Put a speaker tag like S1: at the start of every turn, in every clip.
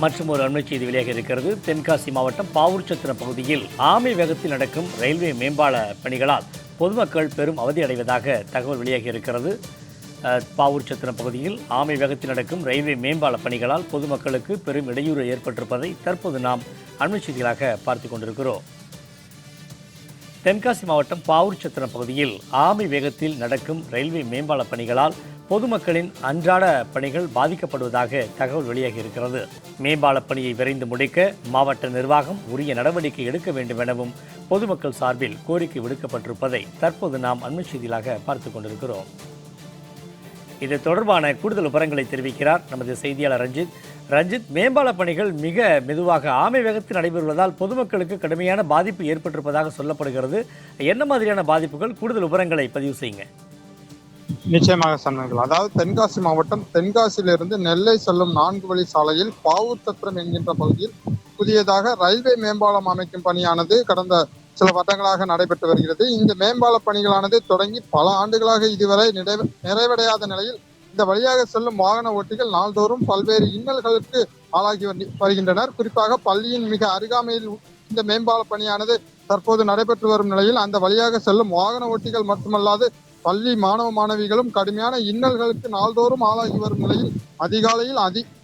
S1: மற்றும் ஒரு அண்மை செய்தி வெளியாக இருக்கிறது. தென்காசி மாவட்டம் பாவூர்சத்திரம் பகுதியில் ஆமை வேகத்தில் நடக்கும் ரயில்வே மேம்பால பணிகளால் பொதுமக்கள் பெரும் அவதி அடைவதாக தகவல் வெளியாகி இருக்கிறது. பாவூர்சத்திரம் பகுதியில் ஆமை வேகத்தில் நடக்கும் ரயில்வே மேம்பால பணிகளால் பொதுமக்களுக்கு பெரும் இடையூறு ஏற்பட்டிருப்பதை தற்போது நாம் அண்மை செய்திகளாக பார்த்து கொண்டிருக்கிறோம். தென்காசி மாவட்டம் பாவூர்சத்திரம் பகுதியில் ஆமை வேகத்தில் நடக்கும் ரயில்வே மேம்பால பணிகளால் பொதுமக்களின் அன்றாட பணிகள் பாதிக்கப்படுவதாக தகவல் வெளியாகி இருக்கிறது. மேம்பால பணியை விரைந்து முடிக்க மாவட்ட நிர்வாகம் உரிய நடவடிக்கை எடுக்க வேண்டும் எனவும் பொதுமக்கள் சார்பில் கோரிக்கை விடுக்கப்பட்டிருப்பதை தற்போது நாம் அண்மை செய்திகளாக பார்த்து கொண்டிருக்கிறோம். இது தொடர்பான கூடுதல் விவரங்களை தெரிவிக்கிறார் நமது செய்தியாளர் ரஞ்சித். மேம்பால பணிகள் மிக மெதுவாக ஆமை வேகத்தில் நடைபெறுவதால் பொதுமக்களுக்கு கடுமையான பாதிப்பு ஏற்பட்டிருப்பதாக சொல்லப்படுகிறது. என்ன மாதிரியான பாதிப்புகள், கூடுதல் விவரங்களை பதிவு செய்யுங்க.
S2: நிச்சயமாக சொன்னார்கள். அதாவது தென்காசி மாவட்டம் தென்காசியிலிருந்து நெல்லை செல்லும் 4 வழி சாலையில் பாவூர்சத்திரம் என்கின்ற பகுதியில் புதியதாக ரயில்வே மேம்பாலம் அமைக்கும் பணியானது கடந்த சில வருடங்களாக நடைபெற்று வருகிறது. இந்த மேம்பால பணிகளானது தொடங்கி பல ஆண்டுகளாக இதுவரை நிறைவடையாத நிலையில் இந்த வழியாக செல்லும் வாகன ஓட்டிகள் நாள்தோறும் பல்வேறு இன்னல்களுக்கு ஆளாகி வருகின்றனர். குறிப்பாக பள்ளியின் மிக அருகாமையில் இந்த மேம்பால பணியானது தற்போது நடைபெற்று வரும் நிலையில் அந்த வழியாக செல்லும் வாகன ஓட்டிகள் மட்டுமல்லாது பள்ளி மாணவ மாணவிகளும் கடுமையான இன்னல்களுக்கு நாள்தோறும் ஆளாகி வரும் நிலையில் அதிகாலையில்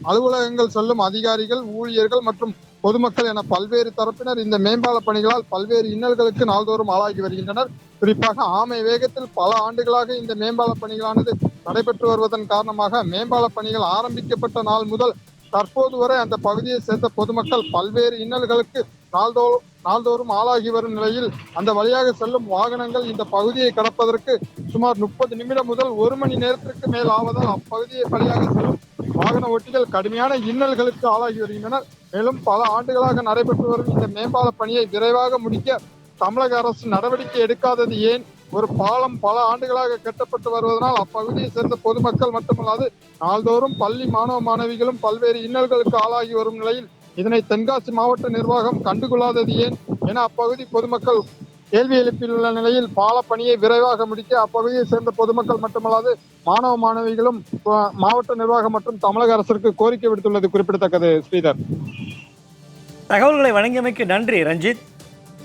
S2: அலுவலகங்கள் செல்லும் அதிகாரிகள், ஊழியர்கள் மற்றும் பொதுமக்கள் என பல்வேறு தரப்பினர் இந்த மேம்பால பணிகளால் பல்வேறு இன்னல்களுக்கு நாள்தோறும் ஆளாகி வருகின்றனர். குறிப்பாக ஆமை வேகத்தில் பல ஆண்டுகளாக இந்த மேம்பால பணிகளானது நடைபெற்று வருவதன் காரணமாக மேம்பால பணிகள் ஆரம்பிக்கப்பட்ட நாள் முதல் தற்போது வரை அந்த பகுதியை சேர்ந்த பொதுமக்கள் பல்வேறு இன்னல்களுக்கு நாள்தோறும் ஆளாகி வரும் நிலையில் அந்த வழியாக செல்லும் வாகனங்கள் இந்த பகுதியை கடப்பதற்கு சுமார் 30 நிமிடம் முதல் 1 மணி நேரத்திற்கு மேல் ஆவதால் அப்பகுதியை வழியாக செல்லும் வாகன ஓட்டிகள் கடுமையான இன்னல்களுக்கு ஆளாகி வருகின்றனர். மேலும் பல ஆண்டுகளாக நடைபெற்று வரும் இந்த மேம்பால பணியை விரைவாக முடிக்க தமிழக அரசு நடவடிக்கை எடுக்காதது ஏன்? ஒரு பாலம் பல ஆண்டுகளாக கட்டப்பட்டு வருவதனால் அப்பகுதியை சேர்ந்த பொதுமக்கள் மட்டுமல்லாது நாள்தோறும் பள்ளி மாணவ மாணவிகளும் பல்வேறு இன்னல்களுக்கு ஆளாகி வரும் நிலையில் இதனை தென்காசி மாவட்ட நிர்வாகம் கண்டுகொள்ளாதது ஏன் என அப்பகுதி பொதுமக்கள் கேள்வி எழுப்பியுள்ள நிலையில் பால பணியை விரைவாக முடிக்க அப்பகுதியை சேர்ந்த பொதுமக்கள் மட்டுமல்லாது மாணவ மாணவிகளும் மாவட்ட நிர்வாகம் மற்றும் தமிழக அரசிற்கு கோரிக்கை விடுத்துள்ளது குறிப்பிடத்தக்கது. ஸ்ரீதர்,
S1: தகவல்களை வழங்கியமைக்கு நன்றி ரஞ்சித்.